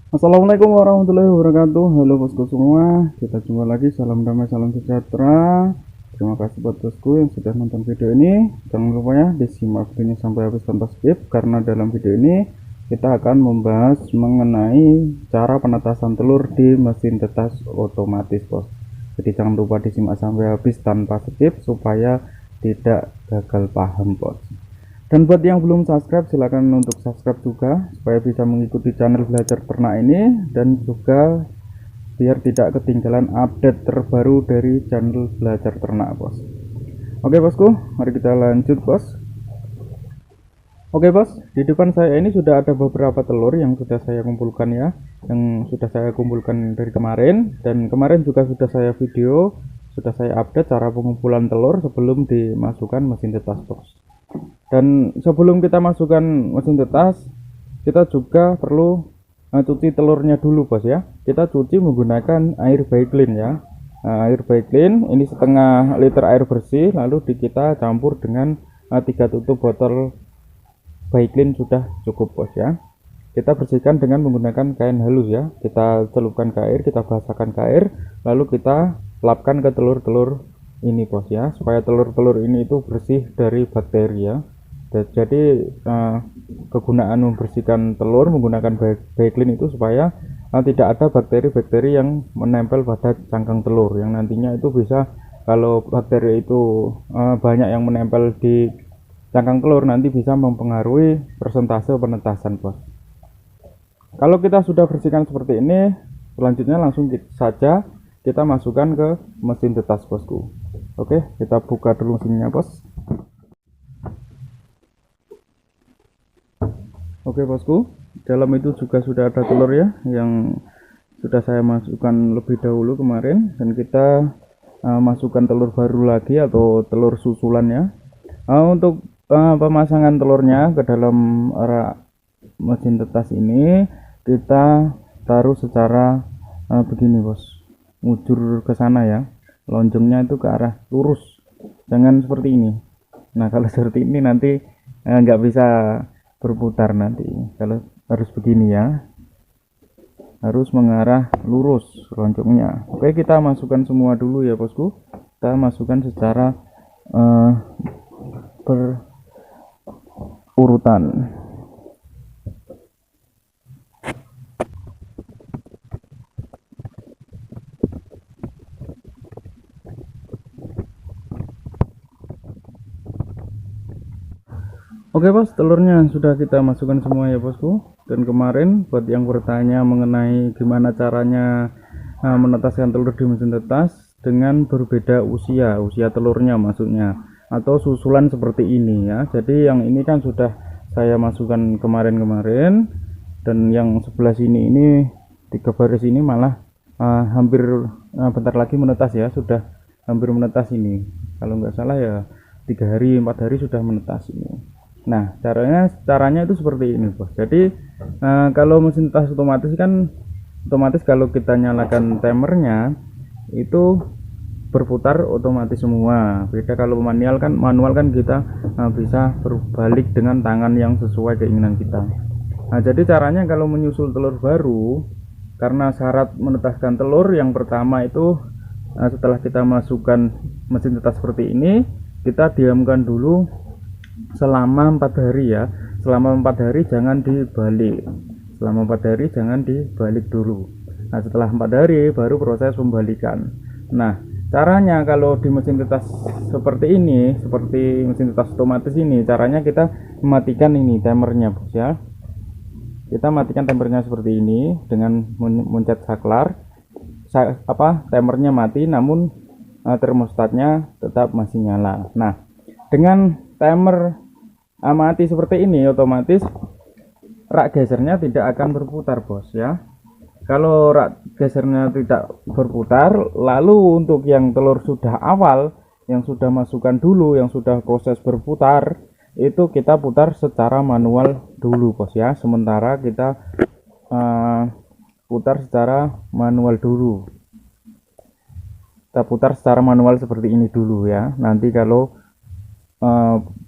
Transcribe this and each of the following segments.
Assalamualaikum warahmatullahi wabarakatuh. Halo bosku semua, kita jumpa lagi. Salam damai, salam sejahtera. Terima kasih buat bosku yang sudah nonton video ini. Jangan lupa ya disimak videonya sampai habis tanpa skip, karena dalam video ini kita akan membahas mengenai cara penetasan telur di mesin tetas otomatis, bos. Jadi jangan lupa disimak sampai habis tanpa skip supaya tidak gagal paham, bos. Dan buat yang belum subscribe, silahkan untuk subscribe juga supaya bisa mengikuti channel belajar ternak ini, dan juga biar tidak ketinggalan update terbaru dari channel belajar ternak, bos. Oke bosku, mari kita lanjut, bos. Oke bos, di depan saya ini sudah ada beberapa telur yang sudah saya kumpulkan ya, yang sudah saya kumpulkan dari kemarin, dan kemarin juga sudah saya video, sudah saya update cara pengumpulan telur sebelum dimasukkan mesin tetas, bos. Dan sebelum kita masukkan mesin tetas, kita juga perlu cuci telurnya dulu, bos ya. Kita cuci menggunakan air Baiklin ya. Air Baiklin ini setengah liter air bersih, lalu kita campur dengan 3 tutup botol Baiklin sudah cukup, bos ya. Kita bersihkan dengan menggunakan kain halus ya. Kita celupkan ke air, kita basahkan ke air, lalu kita lapkan ke telur-telur ini, bos ya, supaya telur-telur ini itu bersih dari bakteri ya. Jadi kegunaan membersihkan telur menggunakan Baiklin itu supaya tidak ada bakteri-bakteri yang menempel pada cangkang telur, yang nantinya itu bisa, kalau bakteri itu banyak yang menempel di cangkang telur, nanti bisa mempengaruhi persentase penetasan, bos. Kalau kita sudah bersihkan seperti ini, selanjutnya langsung saja kita masukkan ke mesin tetas, bosku. Oke, kita buka dulu mesinnya, bos. Oke bosku, dalam itu juga sudah ada telur ya, yang sudah saya masukkan lebih dahulu kemarin, dan kita masukkan telur baru lagi atau telur susulan ya. Untuk pemasangan telurnya ke dalam rak mesin tetas ini, kita taruh secara begini, bos, mujur ke sana ya, lonjongnya itu ke arah lurus, jangan seperti ini. Nah kalau seperti ini nanti nggak bisa berputar nanti. Kalau harus begini ya, harus mengarah lurus loncengnya. Oke, kita masukkan semua dulu ya bosku. Kita masukkan secara berurutan. Oke bos, telurnya sudah kita masukkan semua ya bosku. Dan kemarin buat yang bertanya mengenai gimana caranya menetaskan telur di mesin tetas dengan berbeda usia telurnya maksudnya, atau susulan seperti ini ya. Jadi yang ini kan sudah saya masukkan kemarin-kemarin, dan yang sebelah sini ini 3 baris ini malah hampir bentar lagi menetas ya, sudah hampir menetas ini. Kalau nggak salah ya 3 hari 4 hari sudah menetas ini. Nah, caranya itu seperti ini, bos. Jadi kalau mesin tetas otomatis kan, otomatis kalau kita nyalakan timernya itu berputar otomatis semua. Beda kalau manual kan kita bisa berbalik dengan tangan yang sesuai keinginan kita. Nah, jadi caranya kalau menyusul telur baru, karena syarat menetaskan telur yang pertama itu setelah kita masukkan mesin tetas seperti ini, kita diamkan dulu selama 4 hari ya. Selama 4 hari jangan dibalik. Selama 4 hari jangan dibalik dulu. Nah, setelah 4 hari baru proses pembalikan. Nah, caranya kalau di mesin tetas seperti ini, seperti mesin tetas otomatis ini, caranya kita mematikan ini timernya, bos ya. Kita matikan timernya seperti ini dengan mencet saklar. Timernya mati, namun termostatnya tetap masih nyala. Nah, dengan timer mati seperti ini, otomatis rak gesernya tidak akan berputar, bos ya. Kalau rak gesernya tidak berputar, lalu untuk yang telur sudah awal, yang sudah masukkan dulu, yang sudah proses berputar, itu kita putar secara manual dulu, bos ya. Sementara kita putar secara manual dulu. Kita putar secara manual seperti ini dulu ya. Nanti kalau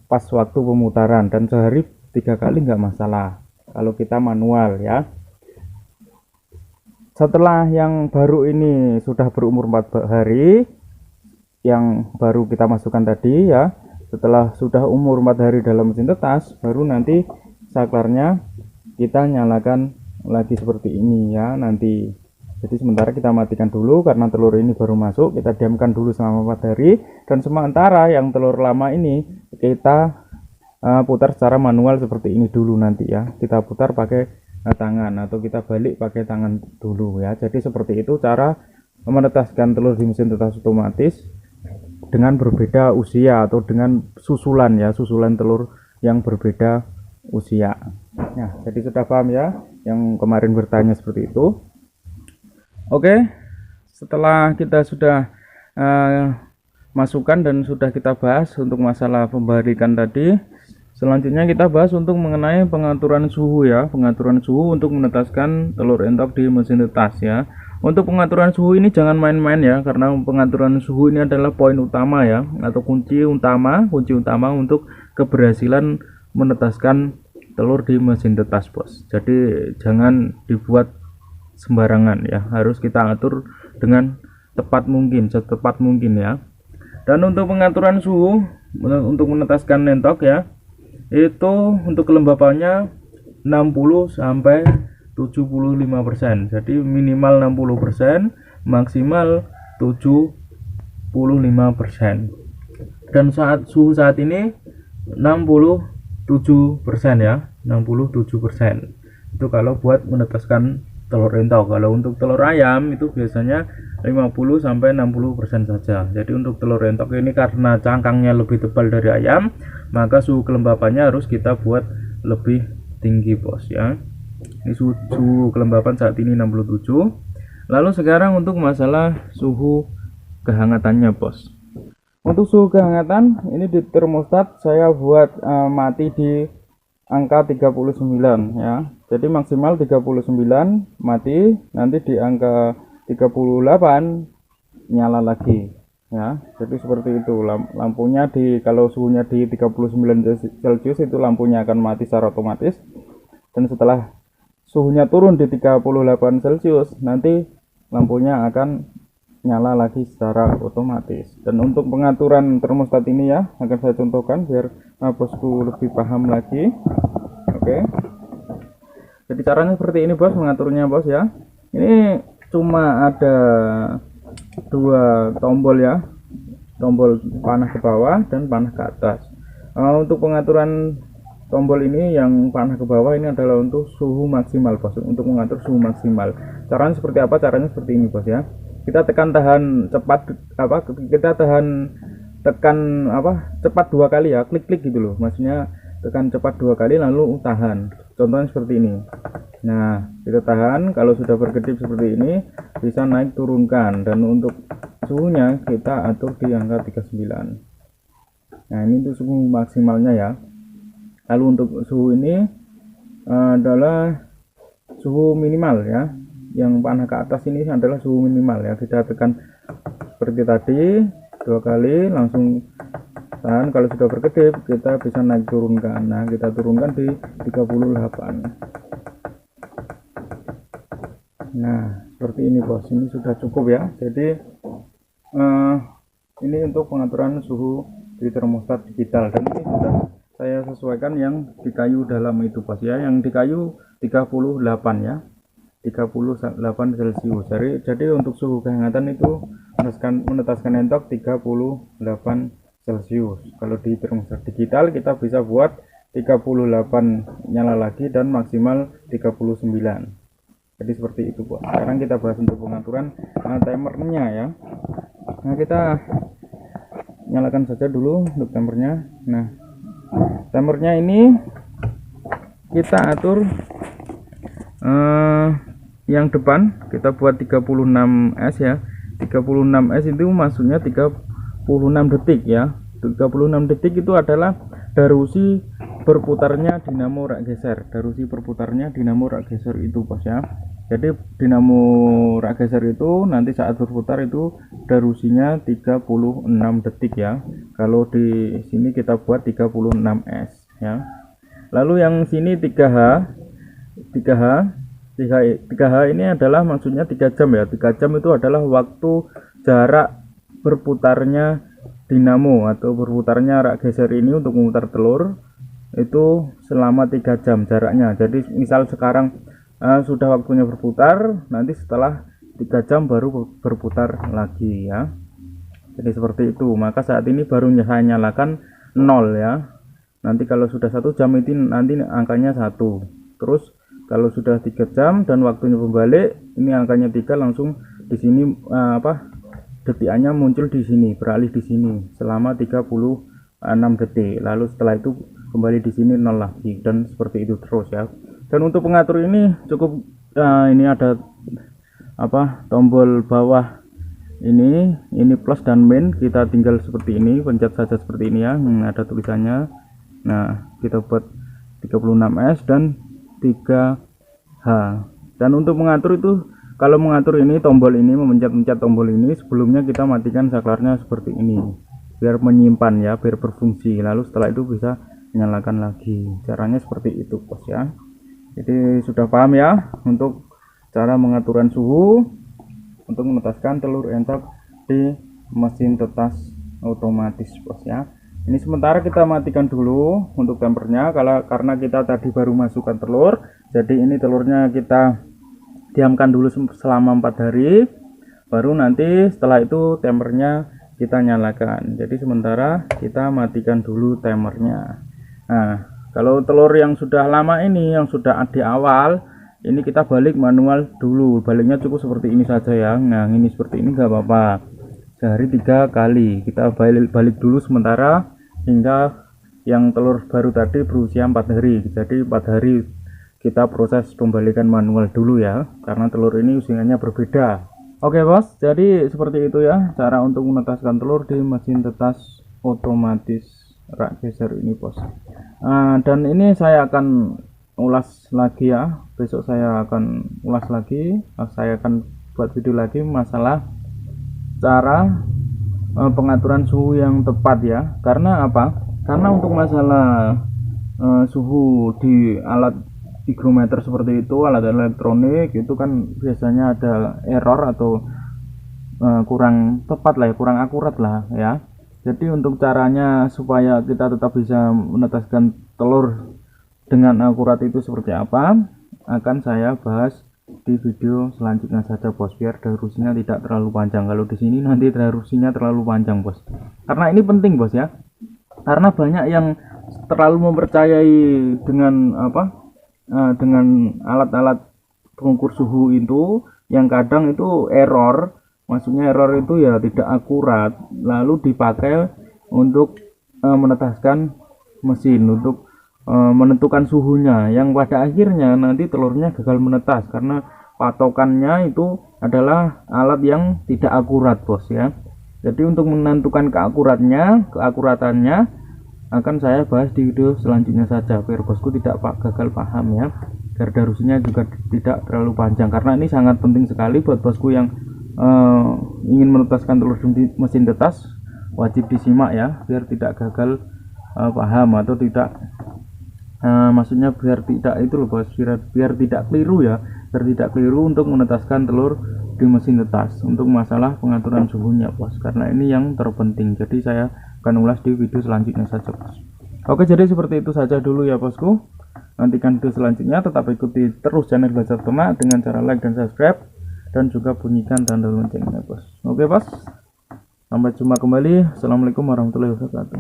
pas waktu pemutaran, dan sehari 3 kali nggak masalah kalau kita manual ya. setelah yang baru ini sudah berumur 4 hari, yang baru kita masukkan tadi ya, setelah sudah umur 4 hari dalam mesin tetas, baru nanti saklarnya kita nyalakan lagi seperti ini ya nanti. Jadi sementara kita matikan dulu karena telur ini baru masuk, kita diamkan dulu selama 4 hari, dan sementara yang telur lama ini kita putar secara manual seperti ini dulu nanti ya. Kita putar pakai tangan atau kita balik pakai tangan dulu ya. Jadi seperti itu cara menetaskan telur di mesin tetas otomatis dengan berbeda usia atau dengan susulan ya, susulan telur yang berbeda usia. Nah, jadi sudah paham ya yang kemarin bertanya seperti itu. Oke, setelah kita sudah masukkan dan sudah kita bahas untuk masalah pembalikan tadi, selanjutnya kita bahas untuk mengenai pengaturan suhu ya, pengaturan suhu untuk menetaskan telur entok di mesin tetas ya. Untuk pengaturan suhu ini jangan main-main ya, karena pengaturan suhu ini adalah poin utama ya, atau kunci utama untuk keberhasilan menetaskan telur di mesin tetas, bos. Jadi jangan dibuat sembarangan ya, harus kita atur dengan tepat mungkin, setepat mungkin ya. Dan untuk pengaturan suhu untuk menetaskan entok ya, itu untuk kelembapannya 60 sampai 75%. Jadi minimal 60%, maksimal 75%. Dan suhu saat ini 67% ya, 67%. Itu kalau buat menetaskan telur entok. Kalau untuk telur ayam itu biasanya 50 sampai 60% saja. Jadi untuk telur entok ini karena cangkangnya lebih tebal dari ayam, maka suhu kelembapannya harus kita buat lebih tinggi, bos ya. Ini suhu kelembapan saat ini 67. Lalu sekarang untuk masalah suhu kehangatannya, bos. Untuk suhu kehangatan ini di termostat saya buat mati di angka 39 ya. Jadi maksimal 39 mati, nanti di angka 38 nyala lagi ya. Jadi seperti itu lampunya kalau suhunya di 39 Celcius itu lampunya akan mati secara otomatis, dan setelah suhunya turun di 38 Celcius nanti lampunya akan nyala lagi secara otomatis. Dan untuk pengaturan termostat ini ya akan saya contohkan biar bosku lebih paham lagi. Oke, jadi caranya seperti ini, bos, mengaturnya, bos ya. Ini cuma ada 2 tombol ya, tombol panah ke bawah dan panah ke atas. Untuk pengaturan tombol ini yang panah ke bawah ini adalah untuk suhu maksimal, bos, untuk mengatur suhu maksimal. Caranya seperti apa? Caranya seperti ini, bos ya. Kita tekan cepat cepat 2 kali ya, klik-klik gitu loh, maksudnya tekan cepat 2 kali lalu tahan. Contohnya seperti ini. Nah, kita tahan, kalau sudah berkedip seperti ini bisa naik turunkan, dan untuk suhunya kita atur di angka 39. Nah, ini untuk suhu maksimalnya ya. Lalu untuk suhu ini adalah suhu minimal ya. Yang panah ke atas ini adalah suhu minimal ya. Kita tekan seperti tadi 2 kali langsung tahan. Kalau sudah berkedip kita bisa naik turunkan. Nah, kita turunkan di 38. Nah, seperti ini, bos. Ini sudah cukup ya. Jadi ini untuk pengaturan suhu di termostat digital, dan ini sudah saya sesuaikan yang di kayu dalam itu, bos ya. Yang di kayu 38 ya, 38 Celcius. Jadi untuk suhu kehangatan itu menetaskan entok 38 Celcius. Kalau di termostat digital kita bisa buat 38 nyala lagi dan maksimal 39. Jadi seperti itu, bos. Sekarang kita bahas untuk pengaturan timernya ya. Nah, kita nyalakan saja dulu untuk timernya. Nah, timernya ini kita atur yang depan kita buat 36S ya. 36S itu maksudnya 36 detik ya. 36 detik itu adalah darusi berputarnya dinamo rak geser. Darusi berputarnya dinamo rak geser itu, bos ya. Jadi dinamo rak geser itu nanti saat berputar itu darusinya 36 detik ya. Kalau di sini kita buat 36S ya. Lalu yang sini 3H 3H ini adalah maksudnya 3 jam ya. 3 jam itu adalah waktu jarak berputarnya dinamo atau berputarnya rak geser ini untuk memutar telur itu selama 3 jam jaraknya. Jadi misal sekarang sudah waktunya berputar, nanti setelah 3 jam baru berputar lagi ya. Jadi seperti itu. Maka saat ini baru saya nyalakan 0 ya. Nanti kalau sudah 1 jam itu nanti angkanya 1. Terus kalau sudah 3 jam dan waktunya pembalik, ini angkanya 3 langsung di sini detikannya muncul di sini, beralih di sini selama 36 detik. Lalu setelah itu kembali di sini 0 lagi dan seperti itu terus ya. Dan untuk pengatur ini cukup ini ada tombol bawah ini plus dan min, kita tinggal seperti ini, pencet saja seperti ini ya. Ada tulisannya. Nah, kita buat 36S dan 3H. Dan untuk mengatur itu, kalau mengatur ini tombol ini, memencet-pencet tombol ini, sebelumnya kita matikan saklarnya seperti ini biar menyimpan ya, biar berfungsi. Lalu setelah itu bisa nyalakan lagi. Caranya seperti itu bos ya. Jadi sudah paham ya untuk cara mengaturan suhu untuk menetaskan telur entok di mesin tetas otomatis bos ya. Ini sementara kita matikan dulu untuk tempernya karena kita tadi baru masukkan telur. Jadi ini telurnya kita diamkan dulu selama 4 hari, baru nanti setelah itu timernya kita nyalakan. Jadi sementara kita matikan dulu timernya. Nah, kalau telur yang sudah lama ini, yang sudah di awal ini, kita balik manual dulu. Baliknya cukup seperti ini saja ya. Nah, ini seperti ini nggak apa-apa. Sehari 3 kali kita balik dulu sementara hingga yang telur baru tadi berusia 4 hari. Jadi 4 hari kita proses pembalikan manual dulu ya, karena telur ini usianya berbeda. Oke bos, jadi seperti itu ya cara untuk menetaskan telur di mesin tetas otomatis rak geser ini bos. Dan ini saya akan ulas lagi ya, besok saya akan ulas lagi, saya akan buat video lagi masalah cara pengaturan suhu yang tepat ya. Karena apa? Karena untuk masalah suhu di alat hygrometer seperti itu, alat elektronik itu kan biasanya ada error atau kurang tepat lah ya, kurang akurat lah ya. Jadi untuk caranya supaya kita tetap bisa menetaskan telur dengan akurat itu seperti apa, akan saya bahas di video selanjutnya saja bos, biar durasinya tidak terlalu panjang. Kalau di sini nanti durasinya terlalu panjang bos, karena ini penting bos ya, karena banyak yang terlalu mempercayai dengan dengan alat-alat pengukur suhu itu, yang kadang itu error. Maksudnya error itu ya tidak akurat, lalu dipakai untuk menetaskan mesin, untuk menentukan suhunya, yang pada akhirnya nanti telurnya gagal menetas karena patokannya itu adalah alat yang tidak akurat bos ya. Jadi untuk menentukan keakuratannya akan saya bahas di video selanjutnya saja, biar bosku tidak gagal paham ya, biar durasinya juga tidak terlalu panjang, karena ini sangat penting sekali buat bosku yang ingin menetaskan telur di mesin tetas. Wajib disimak ya, biar tidak gagal paham atau tidak maksudnya biar tidak itu loh bos, biar tidak keliru ya, biar tidak keliru untuk menetaskan telur di mesin tetas untuk masalah pengaturan suhunya bos, karena ini yang terpenting. Jadi saya akan ulas di video selanjutnya saja bos. Oke, jadi seperti itu saja dulu ya bosku. Nantikan video selanjutnya, tetap ikuti terus channel Belajar Ternak dengan cara like dan subscribe, dan juga bunyikan tanda loncengnya bos. Oke bos, sampai jumpa kembali. Assalamualaikum warahmatullahi wabarakatuh.